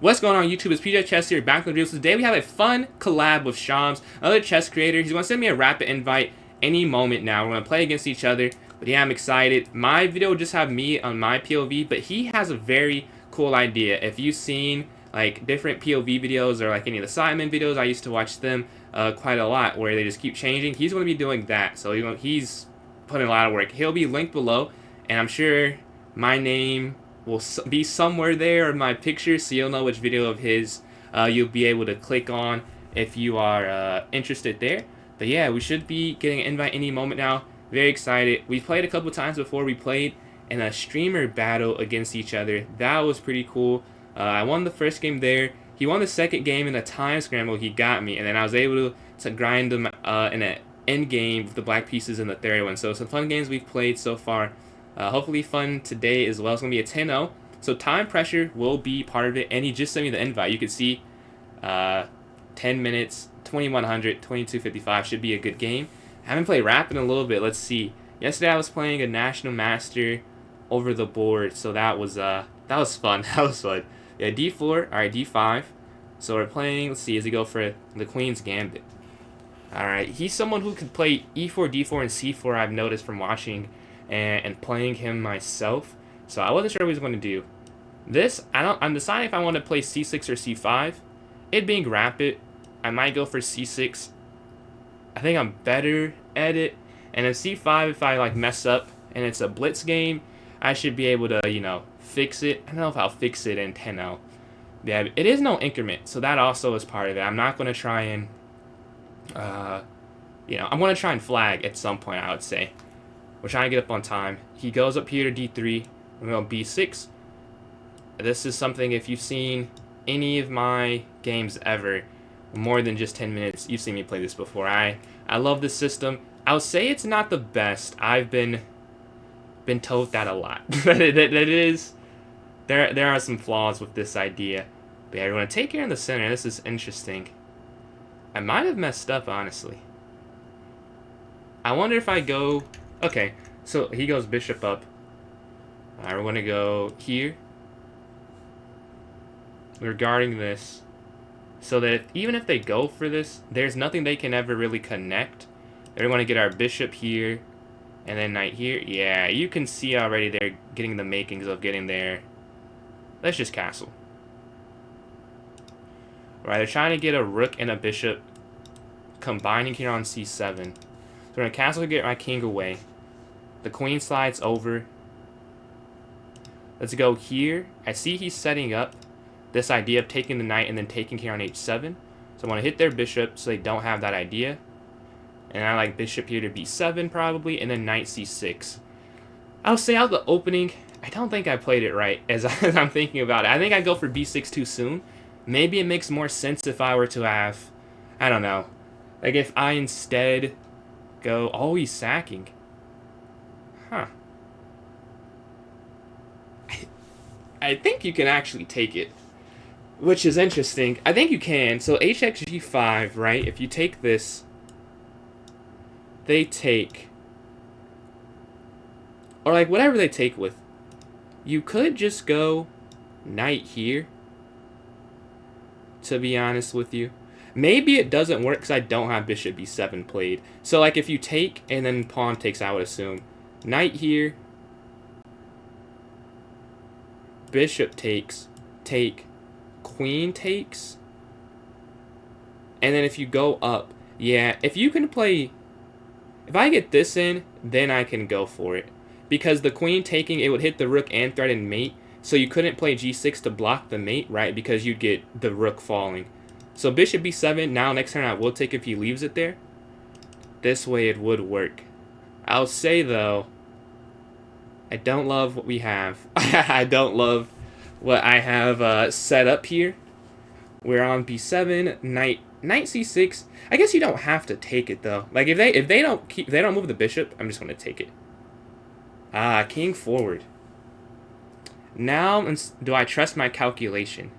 What's going on YouTube? It's PJ Chess here, back with the videos. Today we have a fun collab with Shams, another chess creator. He's going to send me a rapid invite any moment now. We're going to play against each other, but yeah, I'm excited. My video will just have me on my POV, but he has a very cool idea. If you've seen like different POV videos or like any of the Simon videos, I used to watch them quite a lot where they just keep changing. He's going to be doing that, so he's putting a lot of work. He'll be linked below, and I'm sure my name will be somewhere there in my picture, so you'll know which video of his you'll be able to click on if you are interested there. But yeah, we should be getting an invite any moment now. Very excited. We played a couple times before. We played in a streamer battle against each other. That was pretty cool. I won the first game there. He won the second game in a time scramble. He got me, and then I was able to grind him in an end game with the black pieces in the third one. So some fun games we've played so far. Hopefully fun today as well. It's going to be a 10-0. So time pressure will be part of it. And he just sent me the invite. You can see 10 minutes, 2100, 2255 should be a good game. I haven't played Rapid in a little bit. Let's see. Yesterday I was playing a National Master over the board. So that was fun. That was fun. Yeah, D4. All right, D5. So we're playing, let's see, as we go for the Queen's Gambit. All right, he's someone who can play E4, D4, and C4, I've noticed from watching and playing him myself. So I wasn't sure what he was going to do. This, I'm deciding if I want to play C6 or C5. It being rapid, I might go for C6. I think I'm better at it. And then C5, if I like mess up and it's a blitz game, I should be able to, you know, fix it. I don't know if I'll fix it in 10-0. Yeah, it is no increment, so that also is part of it. I'm not going to try and, you know, I'm going to try and flag at some point, I would say. We're trying to get up on time. He goes up here to D3. We're going to B6. This is something, if you've seen any of my games ever, more than just 10 minutes, you've seen me play this before. I love this system. I would say it's not the best. I've been told that a lot. That it is. There are some flaws with this idea. But yeah, we're going to take here in the center. This is interesting. I might have messed up, honestly. I wonder if I go... Okay, so he goes bishop up. Alright, we're going to go here. We're guarding this. So that even if they go for this, there's nothing they can ever really connect. They're going to get our bishop here. And then knight here. Yeah, you can see already they're getting the makings of getting there. Let's just castle. Alright, they're trying to get a rook and a bishop combining here on c7. So we're going to castle to get my king away. The queen slides over. Let's go here. I see he's setting up this idea of taking the knight and then taking here on h7. So I want to hit their bishop so they don't have that idea. And I like bishop here to b7 probably, and then knight c6. I'll say out the opening, I don't think I played it right as I'm thinking about it. I think I go for b6 too soon. Maybe it makes more sense if I were to have, I don't know, like if I instead go, oh, he's sacking. Huh. I think you can actually take it, which is interesting. I think you can. So hxg5, right? If you take this, they take, or like whatever they take with, you could just go knight here, to be honest with you. Maybe it doesn't work because I don't have bishop b7 played. So like if you take and then pawn takes, I would assume knight here, bishop takes, take, queen takes, and then if you go up, yeah, if you can play, if I get this in, then I can go for it. Because the queen taking, it would hit the rook and threaten mate, so you couldn't play g6 to block the mate, right? Because you'd get the rook falling. So bishop b7, now next turn I will take if he leaves it there. This way it would work. I'll say though, I don't love what we have. I don't love what I have set up here. We're on b7, knight c6. I guess you don't have to take it though. Like if they don't move the bishop, I'm just gonna take it. King forward. Now do I trust my calculation?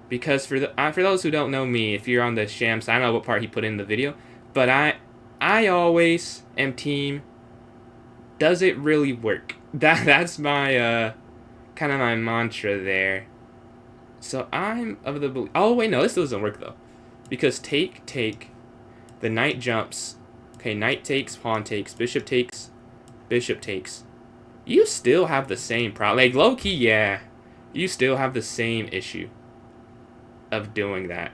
Because for those who don't know me, if you're on the Shams, I don't know what part he put in the video, but I always am team, does it really work? That's my kind of my mantra there. So I'm of the belief... Oh, wait, no, this doesn't work, though. Because take, the knight jumps. Okay, knight takes, pawn takes, bishop takes, bishop takes. You still have the same problem. Like, low-key, yeah. You still have the same issue of doing that.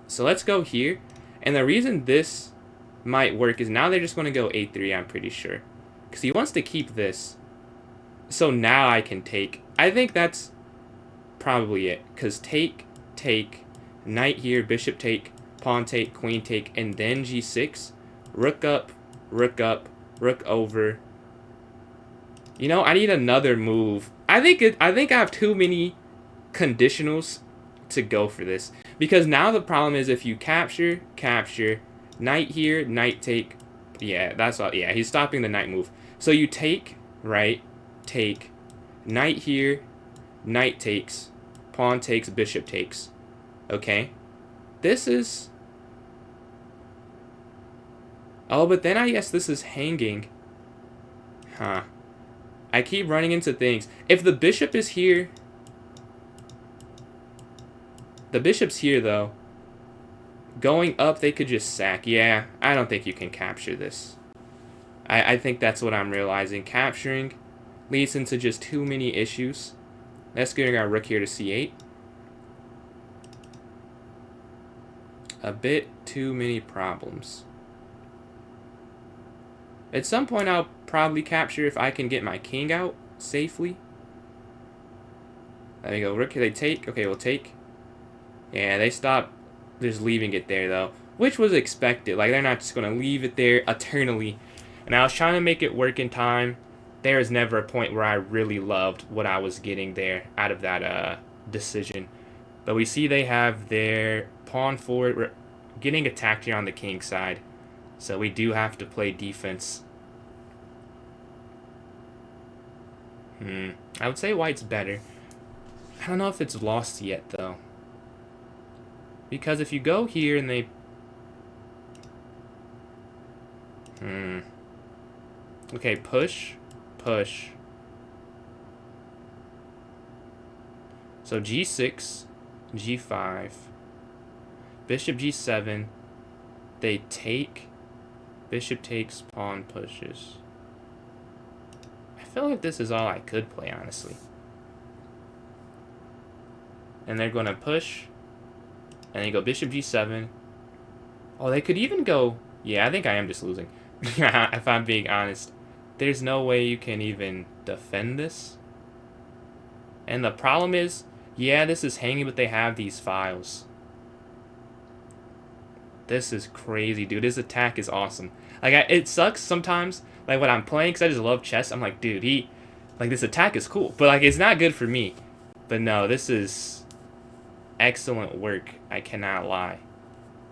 So let's go here. And the reason this might work is now they're just going to go a3, I'm pretty sure. Because he wants to keep this. So now I can take. I think that's probably it. Because take, knight here, bishop take, pawn take, queen take, and then g6. Rook up, rook over. You know, I need another move. I think I have too many conditionals to go for this. Because now the problem is if you capture, knight here, knight take. Yeah, that's all. Yeah, he's stopping the knight move. So you take, right? Take. Knight here, knight takes. Pawn takes, bishop takes. Okay? This is... Oh, but then I guess this is hanging. Huh. I keep running into things. If the bishop is here... The bishop's here, though. Going up, they could just sack. Yeah, I don't think you can capture this. I think that's what I'm realizing. Capturing leads into just too many issues. Let's get our rook here to c8. A bit too many problems. At some point, I'll probably capture if I can get my king out safely. There we go. Rook here, they take. Okay, we'll take. Yeah, they stop just leaving it there, though. Which was expected. Like, they're not just going to leave it there eternally. And I was trying to make it work in time. There is never a point where I really loved what I was getting there out of that decision. But we see they have their pawn forward. We're getting attacked here on the king side. So we do have to play defense. I would say white's better. I don't know if it's lost yet, though. Because if you go here and they... Okay, push. So g6, g5, bishop g7, they take, bishop takes, pawn pushes. I feel like this is all I could play, honestly. And they're going to push, and they go bishop g7. Oh, they could even go... Yeah, I think I am just losing, if I'm being honest. There's no way you can even defend this. And the problem is, yeah, this is hanging, but they have these files. This is crazy, dude. His attack is awesome. Like, it sucks sometimes, like, when I'm playing, because I just love chess. I'm like, dude, like, this attack is cool. But, like, it's not good for me. But, no, this is excellent work. I cannot lie.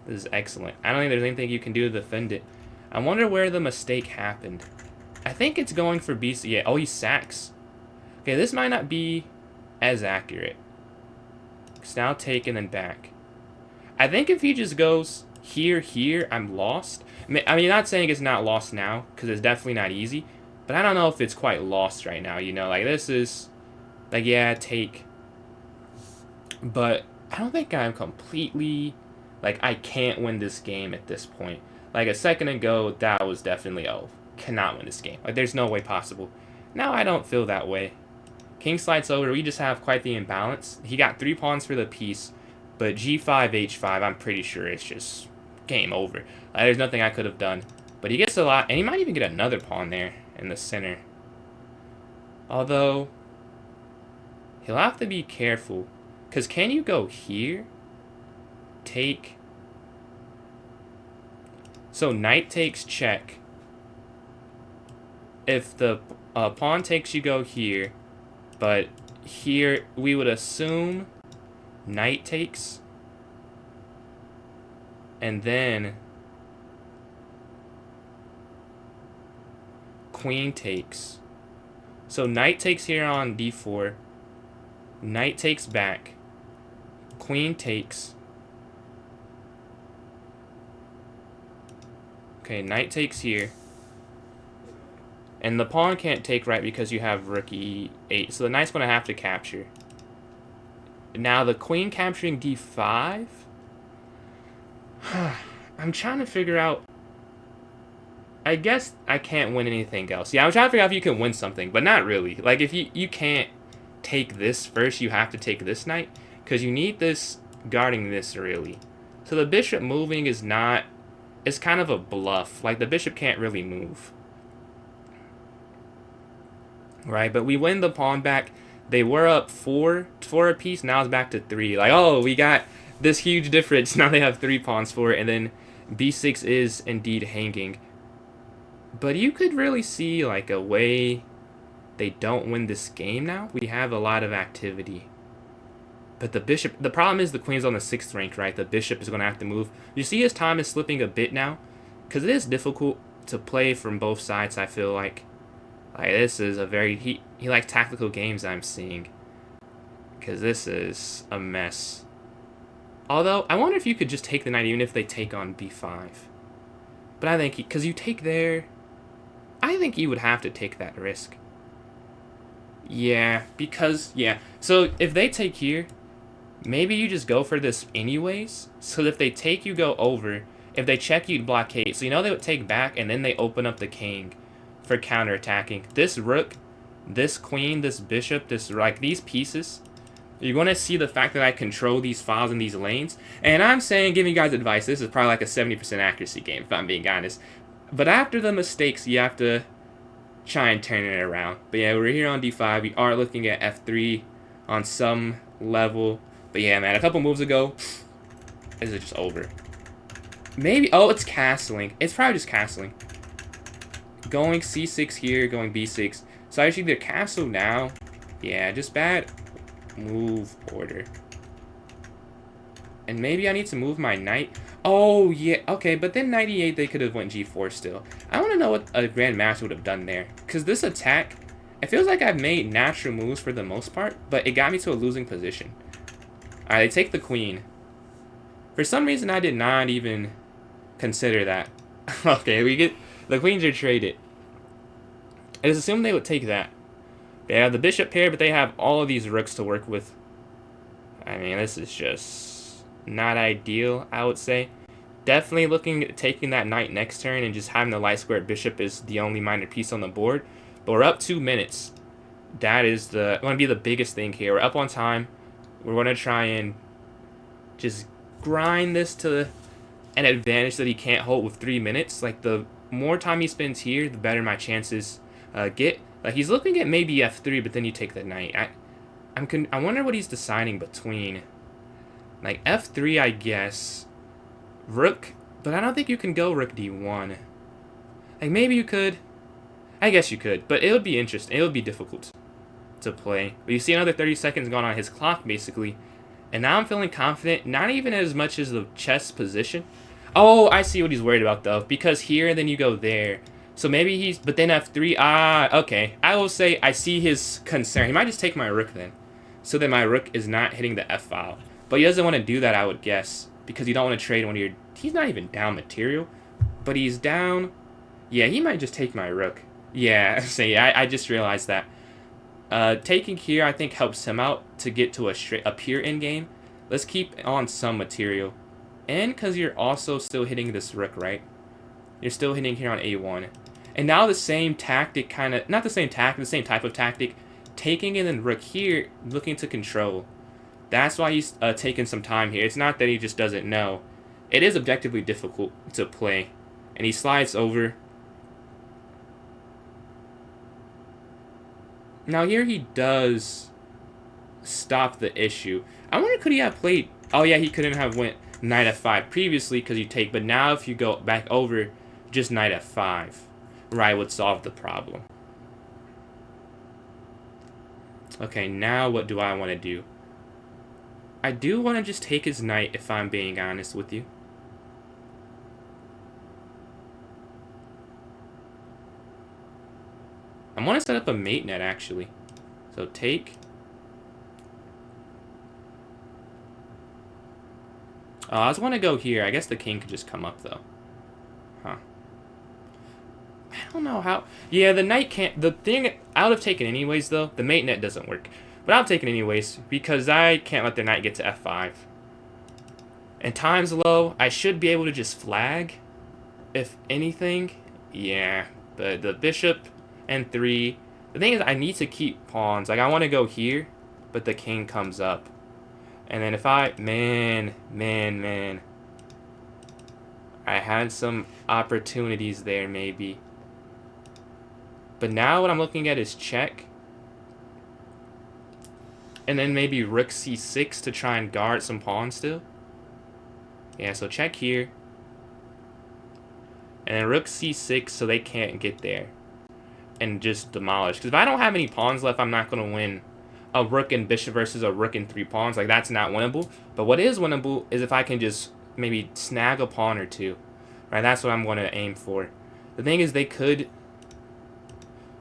This is excellent. I don't think there's anything you can do to defend it. I wonder where the mistake happened. I think it's going for BC. Yeah, oh, he sacks. Okay, this might not be as accurate. It's now take and then back. I think if he just goes here, I'm lost. I mean, not saying it's not lost now, because it's definitely not easy. But I don't know if it's quite lost right now, you know? Like, this is... Like, yeah, take. But I don't think I'm completely... Like, I can't win this game at this point. Like, a second ago, that was definitely, oh, cannot win this game. Like, there's no way possible. Now I don't feel that way. King slides over. We just have quite the imbalance. He got 3 pawns for the piece, but g5, h5, I'm pretty sure it's just game over. There's nothing I could have done. But he gets a lot, and he might even get another pawn there in the center. Although, he'll have to be careful. Because can you go here? Take. So knight takes check. If the pawn takes, you go here. But here, we would assume knight takes. And then queen takes. So knight takes here on d4. Knight takes back. Queen takes. Okay, knight takes here. And the pawn can't take right because you have rook e8. So the knight's going to have to capture. Now the queen capturing d5. I'm trying to figure out. I guess I can't win anything else. Yeah, I'm trying to figure out if you can win something, but not really. Like, if you can't take this first, you have to take this knight, because you need this guarding this, really. So the bishop moving is not... It's kind of a bluff. Like, the bishop can't really move. Right, but we win the pawn back. They were up 4 apiece, now it's back to 3. Like, oh, we got this huge difference. Now they have 3 pawns for it, and then b6 is indeed hanging. But you could really see, like, a way they don't win this game now. We have a lot of activity. But the bishop... The problem is the queen's on the 6th rank, right? The bishop is going to have to move. You see his time is slipping a bit now? Because it is difficult to play from both sides, I feel like. Like, this is a very... He likes tactical games, I'm seeing. Because this is a mess. Although, I wonder if you could just take the knight even if they take on b5. But I think... Because you take there... I think you would have to take that risk. Yeah, because... Yeah. So, if they take here, maybe you just go for this anyways. So if they take, you go over. If they check, you'd blockade. So you know they would take back, and then they open up the king for counterattacking. This rook, this queen, this bishop, this... Like, these pieces... You're going to see the fact that I control these files in these lanes. And I'm saying, giving you guys advice, this is probably like a 70% accuracy game, if I'm being honest. But after the mistakes, you have to try and turn it around. But yeah, we're here on d5. We are looking at f3 on some level. But yeah, man, a couple moves ago, this is just over. Maybe, oh, it's castling. It's probably just castling. Going c6 here, going b6. So I should either castle now. Yeah, just bad move order. And maybe I need to move my knight. Oh, yeah. Okay, but then knight e8, they could have went g4 still. I want to know what a grandmaster would have done there. Because this attack, it feels like I've made natural moves for the most part, but it got me to a losing position. Alright, they take the queen. For some reason, I did not even consider that. Okay, we get... The queens are traded. It is assumed they would take that. They have the bishop pair, but they have all of these rooks to work with. I mean, this is just not ideal, I would say. Definitely looking at taking that knight next turn and just having the light square bishop is the only minor piece on the board. But we're up 2 minutes. That is going to be the biggest thing here. We're up on time. We're going to try and just grind this to an advantage that he can't hold with 3 minutes. Like, the more time he spends here, the better my chances get. Like, he's looking at maybe f3, but then you take the knight. I wonder what he's deciding between. Like, f3, I guess. Rook, but I don't think you can go rook d1. Like, maybe you could. I guess you could, but it would be interesting. It would be difficult to play. But you see another 30 seconds gone on his clock, basically. And now I'm feeling confident, not even as much as the chess position. Oh, I see what he's worried about, though. Because here, and then you go there. So maybe he's... But then f3... okay. I will say I see his concern. He might just take my rook, then. So that my rook is not hitting the f-file. But he doesn't want to do that, I would guess. Because you don't want to trade one of your... He's not even down material. But he's down... Yeah, he might just take my rook. Yeah, so yeah, I just realized that. Taking here, I think, helps him out to get to a pure endgame. Let's keep on some material. And because you're also still hitting this rook, right? You're still hitting here on a1. And now the same tactic kind of... Not the same tactic, the same type of tactic. Taking in the rook here, looking to control. That's why he's taking some time here. It's not that he just doesn't know. It is objectively difficult to play. And he slides over. Now here he does stop the issue. I wonder, could he have played... Oh yeah, he couldn't have went knight f5 previously because you take. But now if you go back over, just knight f5, right, would solve the problem. Okay, now what do I want to do? I do want to just take his knight, if I'm being honest with you. I want to set up a mate net, actually. So take. I just want to go here. I guess the king could just come up, though. Huh. I don't know how... Yeah, the knight can't... The thing I would have taken anyways, though, the mate net doesn't work. But I'll take it anyways, because I can't let their knight get to f5. And time's low. I should be able to just flag, if anything. Yeah, but the bishop and 3. The thing is, I need to keep pawns. Like, I want to go here, but the king comes up. And then if I... Man. I had some opportunities there, maybe. But now what I'm looking at is check. And then maybe rook c6 to try and guard some pawns still. Yeah, so check here. And then rook c6 so they can't get there. And just demolish. Because if I don't have any pawns left, I'm not going to win a rook and bishop versus a rook and 3 pawns. Like, that's not winnable. But what is winnable is if I can just maybe snag a pawn or 2. Right, that's what I'm going to aim for. The thing is, they could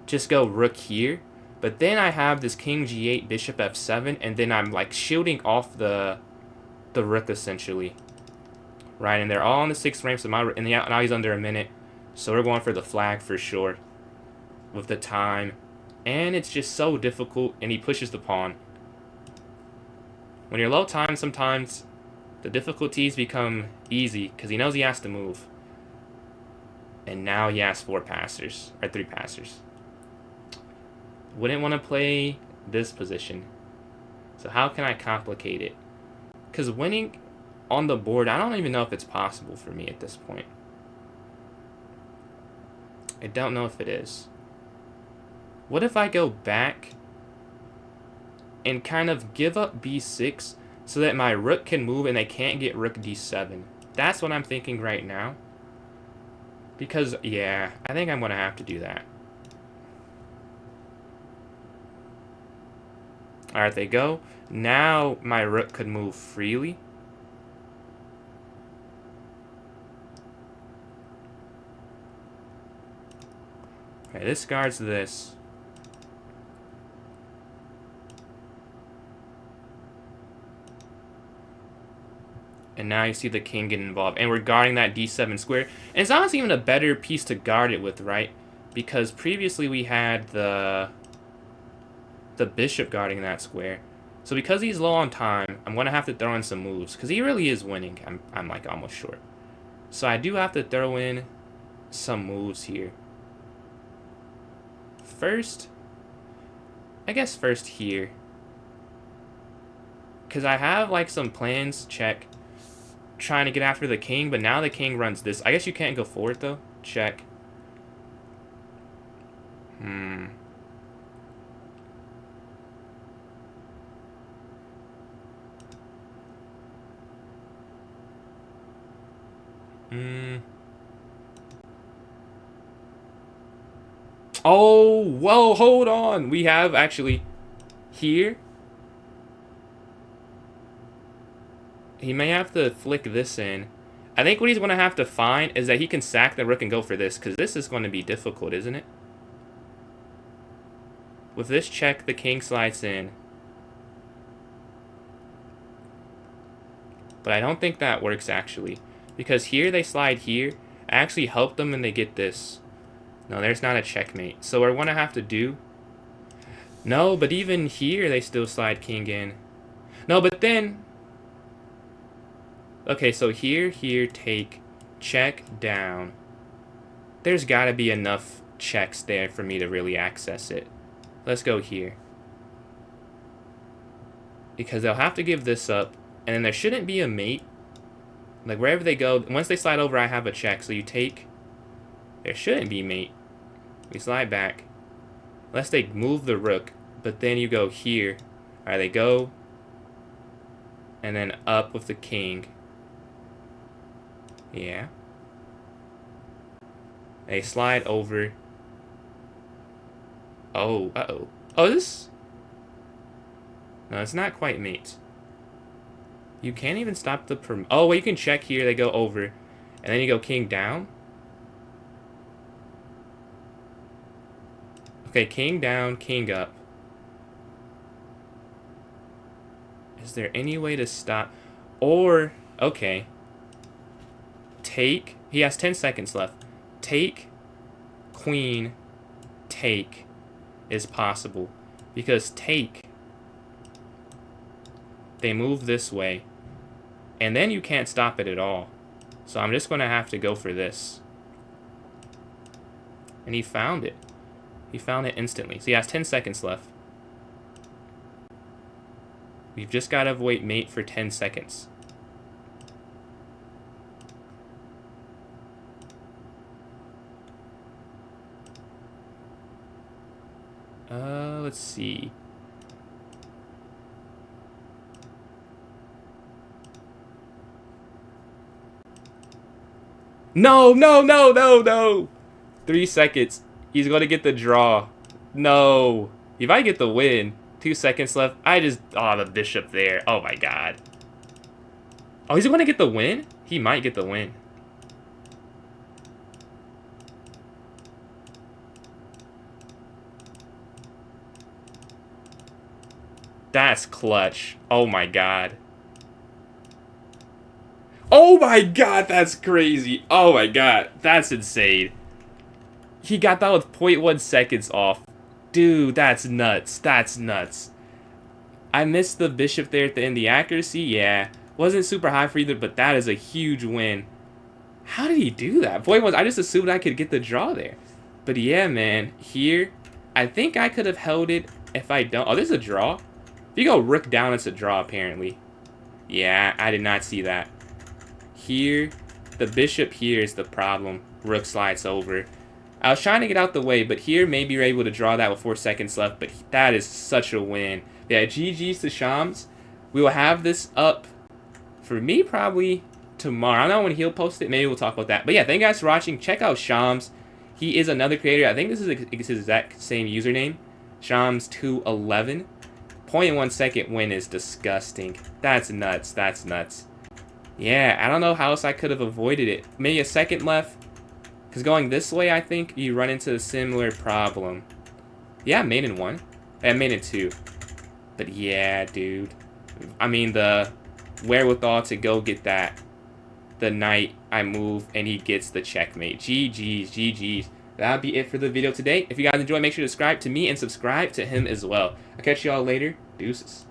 just go rook here. But then I have this king g8, bishop f7. And then I'm, like, shielding off the rook, essentially. Right, and they're all on the 6th rank. So now he's under a minute. So we're going for the flag for sure. With the time. And it's just so difficult. And he pushes the pawn. When you're low time, sometimes the difficulties become easy. Because he knows he has to move. And now he has 4 passers. Or 3 passers. Wouldn't want to play this position. So how can I complicate it? Because winning on the board, I don't even know if it's possible for me at this point. I don't know if it is. What if I go back and kind of give up b6 so that my rook can move and they can't get rook d7? That's what I'm thinking right now. Because, yeah, I think I'm going to have to do that. Alright, they go. Now my rook could move freely. Okay, this guards this. And now you see the king get involved. And we're guarding that d7 square. And it's honestly even a better piece to guard it with, right? Because previously we had the bishop guarding that square. So because he's low on time, I'm going to have to throw in some moves. Because he really is winning, I'm like almost sure. So I do have to throw in some moves here. First, I guess first here. Because I have like some plans, check, trying to get after the king, but now the king runs this. I guess you can't go forward though. Check. Oh, whoa, hold on. We have actually here. He may have to flick this in. I think what he's going to have to find is that he can sack the rook and go for this, because this is going to be difficult, isn't it? With this check, the king slides in. But I don't think that works, actually. Because here they slide here. I actually help them and they get this. No, there's not a checkmate. So we're going to have to do... No, but even here they still slide king in. No, but then... Okay, so here, take, check, down. There's got to be enough checks there for me to really access it. Let's go here. Because they'll have to give this up. And then there shouldn't be a mate. Like, wherever they go, once they slide over, I have a check. So you take... There shouldn't be mate. We slide back. Unless they move the rook. But then you go here. Alright, they go. And then up with the king. Yeah. They slide over. Oh, uh-oh. Oh, this... No, it's not quite mate. You can't even stop the... Oh, wait, you can check here. They go over. And then you go king down. Okay, king down, king up. Is there any way to stop? Or, okay. Take. He has 10 seconds left. Take, queen, take is possible. Because take They move this way. And then you can't stop it at all. So I'm just going to have to go for this. And he found it. He found it instantly. So he has 10 seconds left. We've just got to wait mate for 10 seconds. Let's see. No, no, no, no, no. 3 seconds. He's going to get the draw. No. If I get the win, 2 seconds left. Oh, the bishop there. Oh my god. Oh, he's going to get the win? He might get the win. That's clutch. Oh my god. Oh my god, that's crazy. Oh my god, that's insane. He got that with 0.1 seconds off. Dude, that's nuts. That's nuts. I missed the bishop there at the end. The accuracy, yeah. Wasn't super high for either, but that is a huge win. How did he do that? I just assumed I could get the draw there. But yeah, man, here, I think I could have held it if I don't. Oh, this is a draw. If you go rook down, it's a draw, apparently. Yeah, I did not see that. Here, the bishop here is the problem. Rook slides over. I was trying to get out the way, but here maybe you're able to draw that with 4 seconds left, but that is such a win. Yeah, GG's to Shams. We will have this up, for me, probably tomorrow. I don't know when he'll post it. Maybe we'll talk about that. But yeah, thank you guys for watching. Check out Shams. He is another creator. I think this is his exact same username. Shamz21. 0.1 second win is disgusting. That's nuts. That's nuts. Yeah, I don't know how else I could have avoided it. Maybe a second left. Because going this way, I think you run into a similar problem. Yeah, mate in 1. And mate in 2. But yeah, dude. I mean, the wherewithal to go get that. The knight, I move, and he gets the checkmate. GG's, GG's. That'll be it for the video today. If you guys enjoyed, make sure to subscribe to me and subscribe to him as well. I'll catch y'all later. Deuces.